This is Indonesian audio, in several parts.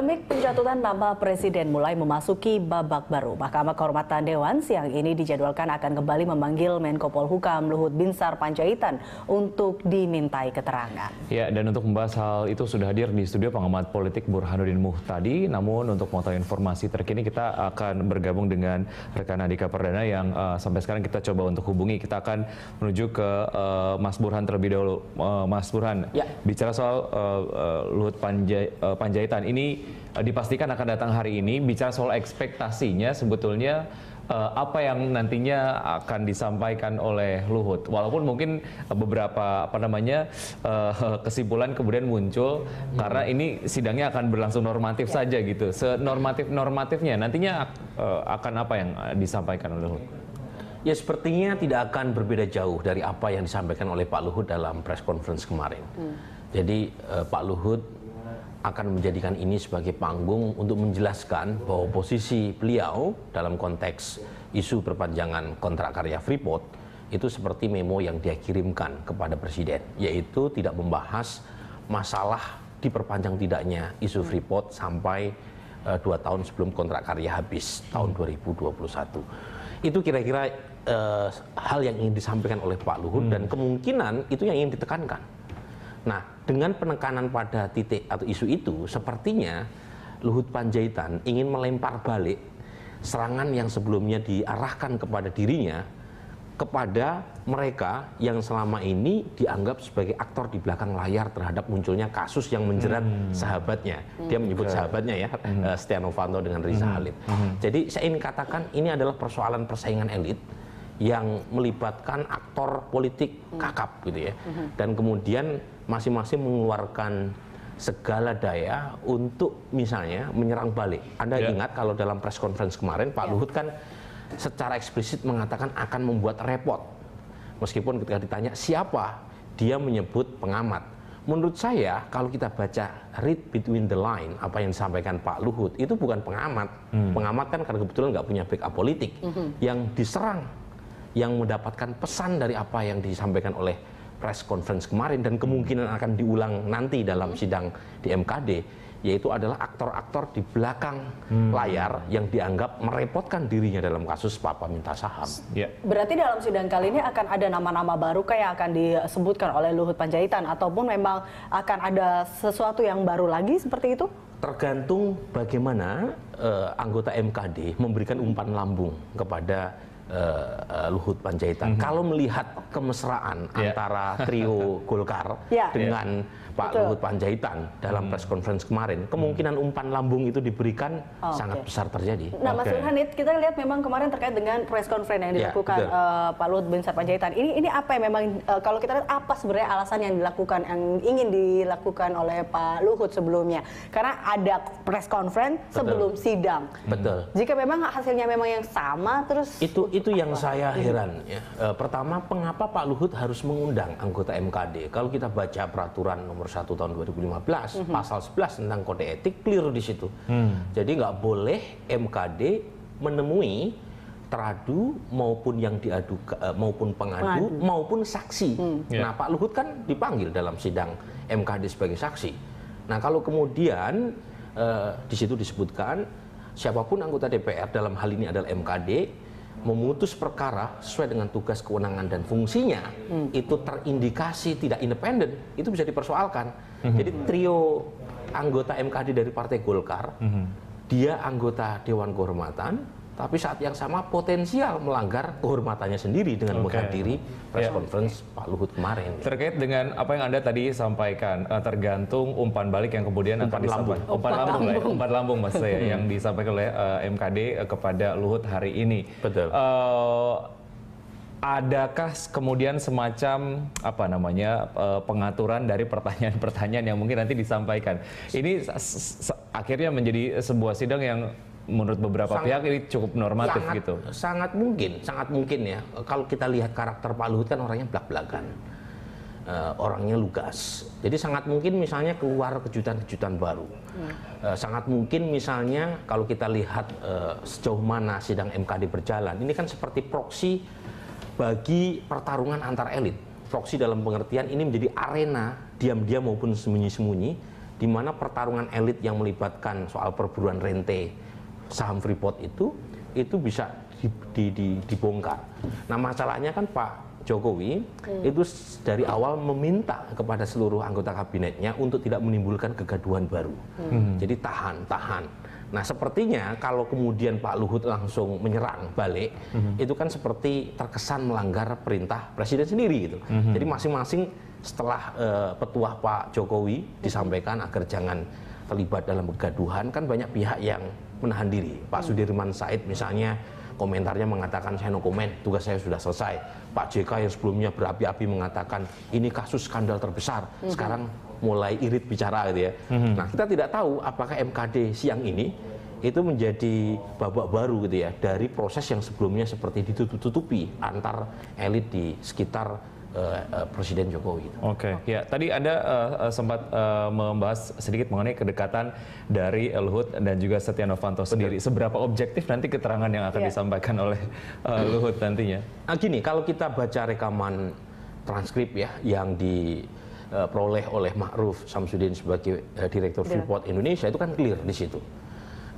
Polemik penjatuhan nama presiden mulai memasuki babak baru. Mahkamah Kehormatan Dewan siang ini dijadwalkan akan kembali memanggil Menko Polhukam Luhut Binsar Panjaitan untuk dimintai keterangan. Ya, dan untuk membahas hal itu sudah hadir di studio pengamat politik Burhanuddin Muhtadi. Namun untuk mengetahui informasi terkini kita akan bergabung dengan rekan Andika Perdana yang sampai sekarang kita coba untuk hubungi. Kita akan menuju ke Mas Burhan terlebih dahulu. Mas Burhan, ya. Bicara soal Luhut Panjaitan ini dipastikan akan datang hari ini. Bicara soal ekspektasinya sebetulnya apa yang nantinya akan disampaikan oleh Luhut, walaupun mungkin beberapa kesimpulan kemudian muncul karena ini sidangnya akan berlangsung normatif saja gitu. Senormatif-normatifnya nantinya akan apa yang disampaikan oleh Luhut? Ya, sepertinya tidak akan berbeda jauh dari apa yang disampaikan oleh Pak Luhut dalam press conference kemarin. Jadi Pak Luhut akan menjadikan ini sebagai panggung untuk menjelaskan bahwa posisi beliau dalam konteks isu perpanjangan kontrak karya Freeport itu seperti memo yang dia kirimkan kepada Presiden, yaitu tidak membahas masalah diperpanjang tidaknya isu Freeport sampai 2 tahun sebelum kontrak karya habis tahun 2021. Itu kira-kira hal yang ingin disampaikan oleh Pak Luhut dan kemungkinan itu yang ingin ditekankan. Nah, dengan penekanan pada titik atau isu itu, sepertinya Luhut Panjaitan ingin melempar balik serangan yang sebelumnya diarahkan kepada dirinya kepada mereka yang selama ini dianggap sebagai aktor di belakang layar terhadap munculnya kasus yang menjerat sahabatnya. Dia menyebut sahabatnya ya, Setia Novanto dengan Riza Halid. Jadi saya ingin katakan ini adalah persoalan persaingan elit yang melibatkan aktor politik kakap gitu ya. Dan kemudian masing-masing mengeluarkan segala daya untuk misalnya menyerang balik. Anda ingat kalau dalam press conference kemarin Pak Luhut kan secara eksplisit mengatakan akan membuat repot. Meskipun ketika ditanya siapa, dia menyebut pengamat. Menurut saya kalau kita baca read between the line apa yang disampaikan Pak Luhut itu bukan pengamat. Pengamat kan karena kebetulan nggak punya backup politik. Yang diserang, yang mendapatkan pesan dari apa yang disampaikan oleh press conference kemarin dan kemungkinan akan diulang nanti dalam sidang di MKD, yaitu adalah aktor-aktor di belakang layar yang dianggap merepotkan dirinya dalam kasus Papa minta saham. Berarti dalam sidang kali ini akan ada nama-nama baru yang akan disebutkan oleh Luhut Panjaitan ataupun memang akan ada sesuatu yang baru lagi seperti itu? Tergantung bagaimana anggota MKD memberikan umpan lambung kepada Luhut Panjaitan. Kalau melihat kemesraan antara trio Golkar dengan Pak Luhut Panjaitan dalam press conference kemarin, kemungkinan umpan lambung itu diberikan sangat besar terjadi. Nah, Mas Burhan, kita lihat memang kemarin terkait dengan press conference yang dilakukan Pak Luhut Binsar Panjaitan. Ini apa yang memang kalau kita lihat apa sebenarnya alasan yang dilakukan, yang ingin dilakukan oleh Pak Luhut sebelumnya? Karena ada press conference sebelum sidang. Betul. Jika memang hasilnya memang yang sama, terus itu yang saya heran ya. Pertama, mengapa Pak Luhut harus mengundang anggota MKD? Kalau kita baca peraturan nomor 1 tahun 2015 pasal 11 tentang kode etik clear di situ. Jadi nggak boleh MKD menemui teradu maupun yang diadukan maupun pengadu maupun saksi. Nah, Pak Luhut kan dipanggil dalam sidang MKD sebagai saksi. Nah, kalau kemudian di situ disebutkan siapapun anggota DPR dalam hal ini adalah MKD memutus perkara sesuai dengan tugas, kewenangan, dan fungsinya, itu terindikasi tidak independen, itu bisa dipersoalkan. Jadi trio anggota MKD dari Partai Golkar, dia anggota Dewan Kehormatan, tapi saat yang sama potensial melanggar kehormatannya sendiri dengan menghadiri press conference Pak Luhut kemarin. Terkait dengan apa yang Anda tadi sampaikan, tergantung umpan balik yang kemudian akan disampaikan. Umpan lambung maksud saya yang disampaikan oleh MKD kepada Luhut hari ini. Betul. Adakah kemudian semacam pengaturan dari pertanyaan-pertanyaan yang mungkin nanti disampaikan? Ini akhirnya menjadi sebuah sidang yang menurut beberapa pihak ini cukup normatif gitu. Sangat mungkin ya. Kalau kita lihat karakter Pak Luhut kan orangnya belak-belakan, orangnya lugas. Jadi sangat mungkin misalnya keluar kejutan-kejutan baru. Sangat mungkin misalnya kalau kita lihat sejauh mana sidang MKD berjalan, ini kan seperti proksi bagi pertarungan antar elit. Proksi dalam pengertian ini menjadi arena diam-diam maupun sembunyi-sembunyi di mana pertarungan elit yang melibatkan soal perburuan rente saham Freeport itu bisa dibongkar. Nah, masalahnya kan Pak Jokowi itu dari awal meminta kepada seluruh anggota kabinetnya untuk tidak menimbulkan kegaduhan baru. Jadi tahan. Nah, sepertinya kalau kemudian Pak Luhut langsung menyerang balik, itu kan seperti terkesan melanggar perintah Presiden sendiri gitu. Jadi masing-masing setelah petuah Pak Jokowi disampaikan agar jangan terlibat dalam kegaduhan, kan banyak pihak yang menahan diri. Pak Sudirman Said misalnya komentarnya mengatakan saya no comment, tugas saya sudah selesai. Pak JK yang sebelumnya berapi-api mengatakan ini kasus skandal terbesar, sekarang mulai irit bicara gitu ya. Nah, kita tidak tahu apakah MKD siang ini itu menjadi babak baru gitu ya dari proses yang sebelumnya seperti ditutup-tutupi antar elit di sekitar Presiden Jokowi. Oke, ya tadi Anda sempat membahas sedikit mengenai kedekatan dari Luhut dan juga Setia Novanto sendiri. Seberapa objektif nanti keterangan yang akan disampaikan oleh Luhut nantinya? Gini, kalau kita baca rekaman transkrip ya yang diperoleh oleh Ma'ruf Samsudin sebagai Direktur Freeport Indonesia, itu kan clear di situ.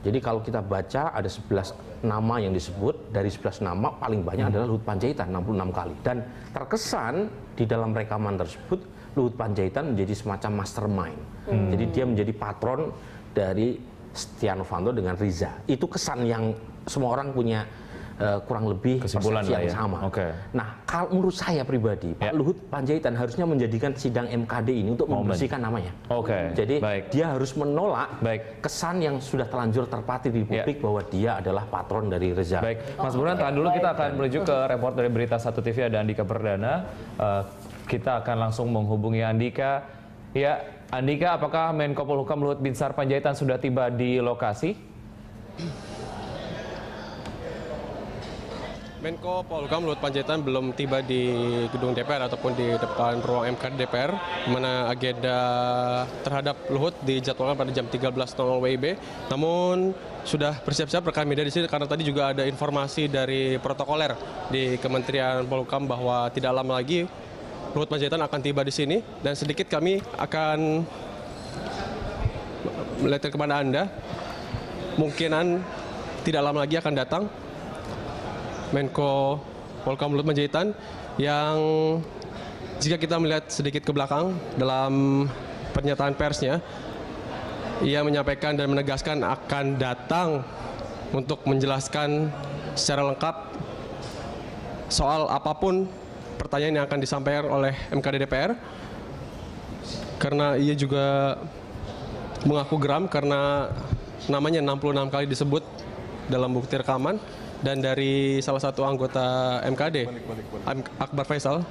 Jadi kalau kita baca ada 11 nama yang disebut, dari 11 nama paling banyak adalah Luhut Panjaitan 66 kali. Dan terkesan di dalam rekaman tersebut Luhut Panjaitan menjadi semacam mastermind. Jadi dia menjadi patron dari Setia Novanto dengan Riza. Itu kesan yang semua orang punya kurang lebih kesimpulan persepsi yang sama. Nah, kalau menurut saya pribadi, Pak Luhut Panjaitan harusnya menjadikan sidang MKD ini untuk membersihkan namanya. Jadi dia harus menolak kesan yang sudah terlanjur terpatri di publik bahwa dia adalah patron dari Reza. Baik, Mas Burhan, tahan dulu, kita akan menuju ke reporter dari Berita 1 TV, ada Andika Perdana. Kita akan langsung menghubungi Andika. Ya, Andika, apakah Menko Polhukam Luhut Binsar Panjaitan sudah tiba di lokasi? Menko Polhukam Luhut Panjaitan belum tiba di gedung DPR ataupun di depan ruang MKD DPR, di mana agenda terhadap Luhut dijadwalkan pada jam 13.00 WIB. Namun sudah bersiap-siap rekan media di sini karena tadi juga ada informasi dari protokoler di Kementerian Polhukam bahwa tidak lama lagi Luhut Panjaitan akan tiba di sini, dan sedikit kami akan melihatkan kepada Anda, mungkinan tidak lama lagi akan datang Menko Polhukam Luhut Panjaitan, yang jika kita melihat sedikit ke belakang dalam pernyataan persnya, ia menyampaikan dan menegaskan akan datang untuk menjelaskan secara lengkap soal apapun pertanyaan yang akan disampaikan oleh MKD DPR, karena ia juga mengaku geram karena namanya 66 kali disebut dalam bukti rekaman. Dan dari salah satu anggota MKD, Akbar Faisal,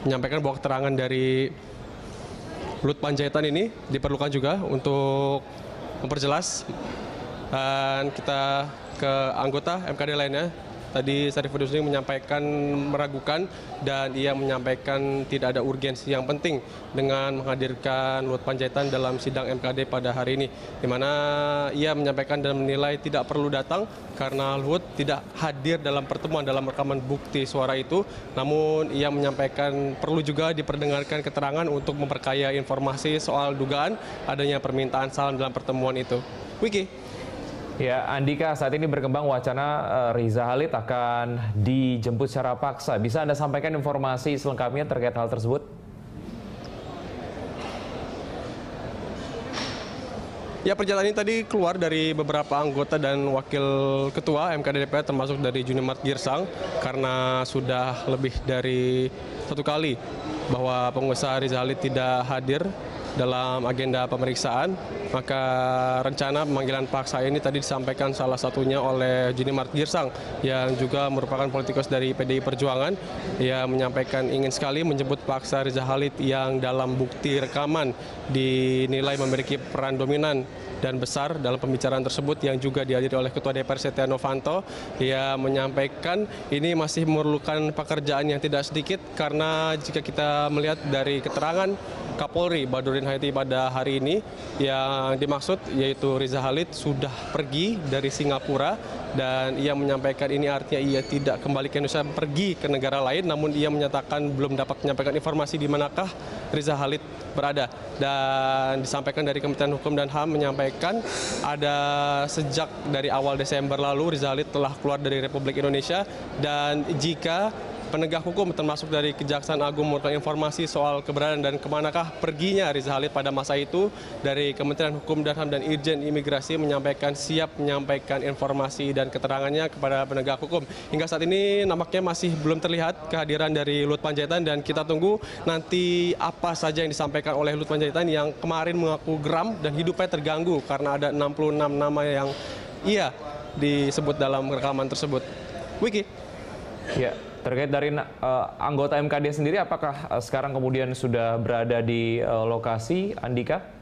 menyampaikan bahwa keterangan dari Luhut Panjaitan ini diperlukan juga untuk memperjelas. Dan kita ke anggota MKD lainnya. Tadi Sarifudin Suding menyampaikan meragukan, dan ia menyampaikan tidak ada urgensi yang penting dengan menghadirkan Luhut Panjaitan dalam sidang MKD pada hari ini, di mana ia menyampaikan dan menilai tidak perlu datang karena Luhut tidak hadir dalam pertemuan dalam rekaman bukti suara itu. Namun ia menyampaikan perlu juga diperdengarkan keterangan untuk memperkaya informasi soal dugaan adanya permintaan salam dalam pertemuan itu. Wiki. Ya, Andika, saat ini berkembang wacana Riza Khalid akan dijemput secara paksa. Bisa Anda sampaikan informasi selengkapnya terkait hal tersebut? Ya, pernyataan ini tadi keluar dari beberapa anggota dan wakil ketua MKD DPR, termasuk dari Junimart Girsang, karena sudah lebih dari satu kali bahwa pengusaha Riza Khalid tidak hadir dalam agenda pemeriksaan. Maka rencana pemanggilan paksa ini tadi disampaikan salah satunya oleh Junimart Girsang, yang juga merupakan politikus dari PDI Perjuangan. Ia menyampaikan ingin sekali menjemput paksa Riza Khalid yang dalam bukti rekaman dinilai memiliki peran dominan dan besar dalam pembicaraan tersebut, yang juga dihadiri oleh Ketua DPR Setia Novanto. Ia menyampaikan ini masih memerlukan pekerjaan yang tidak sedikit, karena jika kita melihat dari keterangan Kapolri Badrodin Haiti pada hari ini. Yang dimaksud yaitu Riza Khalid sudah pergi dari Singapura dan ia menyampaikan ini artinya ia tidak kembali ke Indonesia, pergi ke negara lain, namun ia menyatakan belum dapat menyampaikan informasi di manakah Riza Khalid berada. Dan disampaikan dari Kementerian Hukum dan HAM menyampaikan ada sejak dari awal Desember lalu Riza Khalid telah keluar dari Republik Indonesia, dan jika penegak hukum termasuk dari Kejaksaan Agung membutuhkan informasi soal keberadaan dan kemanakah perginya Riza Khalid pada masa itu, dari Kementerian Hukum dan HAM dan Irjen Imigrasi menyampaikan siap menyampaikan informasi dan keterangannya kepada penegak hukum. Hingga saat ini nampaknya masih belum terlihat kehadiran dari Luhut Panjaitan, dan kita tunggu nanti apa saja yang disampaikan oleh Luhut Panjaitan yang kemarin mengaku geram dan hidupnya terganggu karena ada 66 nama yang ia disebut dalam rekaman tersebut. Wiki. Ya. Terkait dari anggota MKD sendiri, apakah sekarang kemudian sudah berada di lokasi, Andika?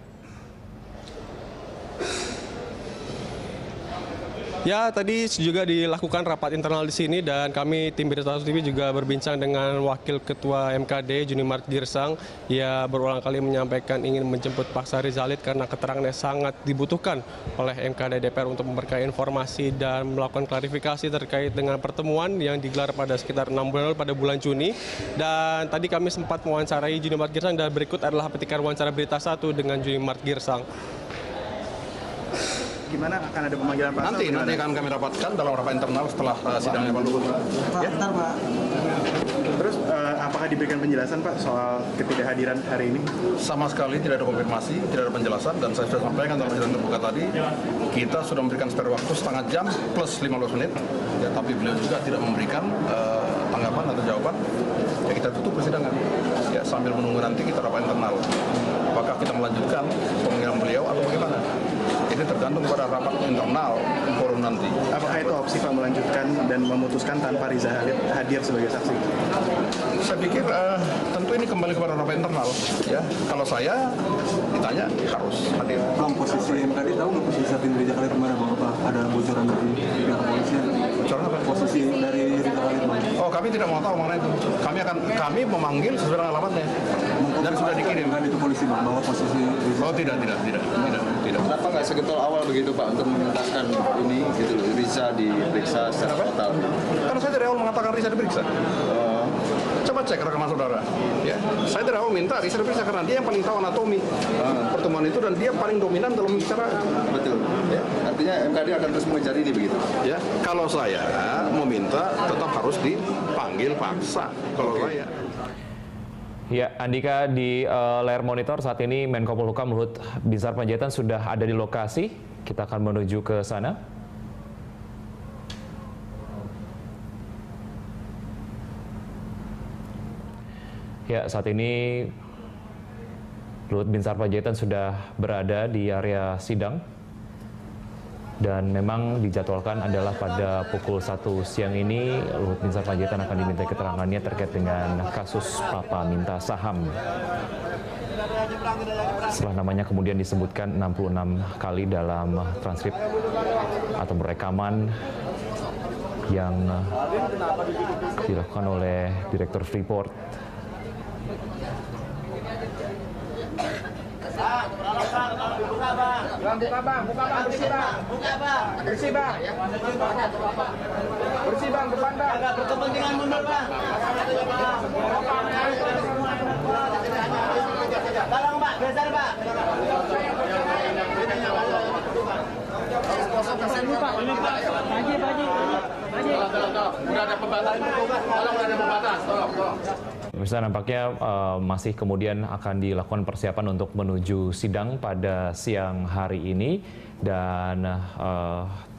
Ya, tadi juga dilakukan rapat internal di sini, dan kami tim Berita Satu TV juga berbincang dengan Wakil Ketua MKD Junimart Girsang. Ia berulang kali menyampaikan ingin menjemput paksa Riza Khalid karena keterangannya sangat dibutuhkan oleh MKD DPR untuk memberikan informasi dan melakukan klarifikasi terkait dengan pertemuan yang digelar pada sekitar 6 bulan lalu pada bulan Juni. Dan tadi kami sempat mewawancarai Junimart Girsang, dan berikut adalah petikan wawancara Berita Satu dengan Junimart Girsang. Gimana akan ada pemanggilan pasal? Nanti akan kami rapatkan dalam rapat internal setelah sidangnya Pak Luhut. Ya? Pak. Terus apakah diberikan penjelasan Pak soal ketidakhadiran hari ini? Sama sekali tidak ada konfirmasi, tidak ada penjelasan, dan saya sudah sampaikan dalam sidang terbuka tadi, kita sudah memberikan spare waktu setengah jam plus 15 menit, ya, tapi beliau juga tidak memberikan tanggapan atau jawaban. Ya, kita tutup persidangan, ya, sambil menunggu nanti kita rapat internal. Apakah kita melanjutkan pemanggilan beliau atau bagaimana? Ini tergantung pada rapat internal forum nanti. Apakah itu opsi Pak melanjutkan dan memutuskan tanpa Riza Khalid hadir sebagai saksi? Saya pikir tentu ini kembali kepada rapat internal. Ya, kalau saya ditanya harus hadir. Posisi MKD tahu nggak posisi saat ini Riza Khalid kemarin, Bapak? Ada bocoran dari pihak kepolisian? Bocoran apa? Posisi dari Riza Khalid. Oh, kami tidak mau tahu mengenai itu. Kami memanggil sesuai dengan alamatnya dan sudah dikirim. Kan itu polisi Bang, bahwa posisi Riza. Oh, tidak. Kenapa nggak segetol awal begitu Pak untuk menuntaskan ini gitu loh, Riza diperiksa secara total? Karena saya dari awal mengatakan Riza diperiksa. Coba cek rekaman saudara. Ya, saya dari awal minta Riza diperiksa karena dia yang paling tahu anatomi pertemuan itu, dan dia paling dominan dalam bicara. Betul. Ya. Artinya MKD akan terus mengejar ini begitu. Ya, kalau saya meminta tetap harus dipanggil paksa. Kalau saya. Ya, Andika, di layar monitor saat ini Menko Polhukam Luhut Binsar Panjaitan sudah ada di lokasi. Kita akan menuju ke sana. Ya, saat ini Luhut Binsar Panjaitan sudah berada di area sidang. Dan memang dijadwalkan adalah pada pukul 1 siang ini Luhut Binsar Panjaitan akan diminta keterangannya terkait dengan kasus Papa minta saham. Setelah namanya kemudian disebutkan 66 kali dalam transkrip atau rekaman yang dilakukan oleh Direktur Freeport. Bersih bang, depan bang. Agak berkepentingan mundur bang. Tolong pak, geser pak. Udah ada pembatas, tolong ada pembatas, tolong. Bisa nampaknya masih kemudian akan dilakukan persiapan untuk menuju sidang pada siang hari ini, dan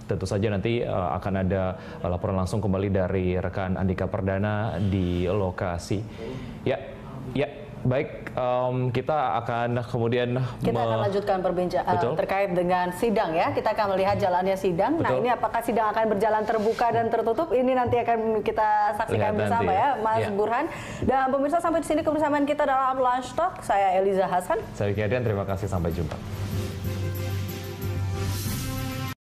tentu saja nanti akan ada laporan langsung kembali dari rekan Andika Perdana di lokasi. Ya, baik, kita akan kemudian akan lanjutkan perbincangan terkait dengan sidang ya. Kita akan melihat jalannya sidang. Betul. Nah, ini apakah sidang akan berjalan terbuka dan tertutup? Ini nanti akan kita saksikan bersama ya, Mas Burhan. Dan pemirsa, sampai di sini kebersamaan kita dalam Lunch Talk. Saya Eliza Hasan. Saya Vicky Adrian, terima kasih, sampai jumpa.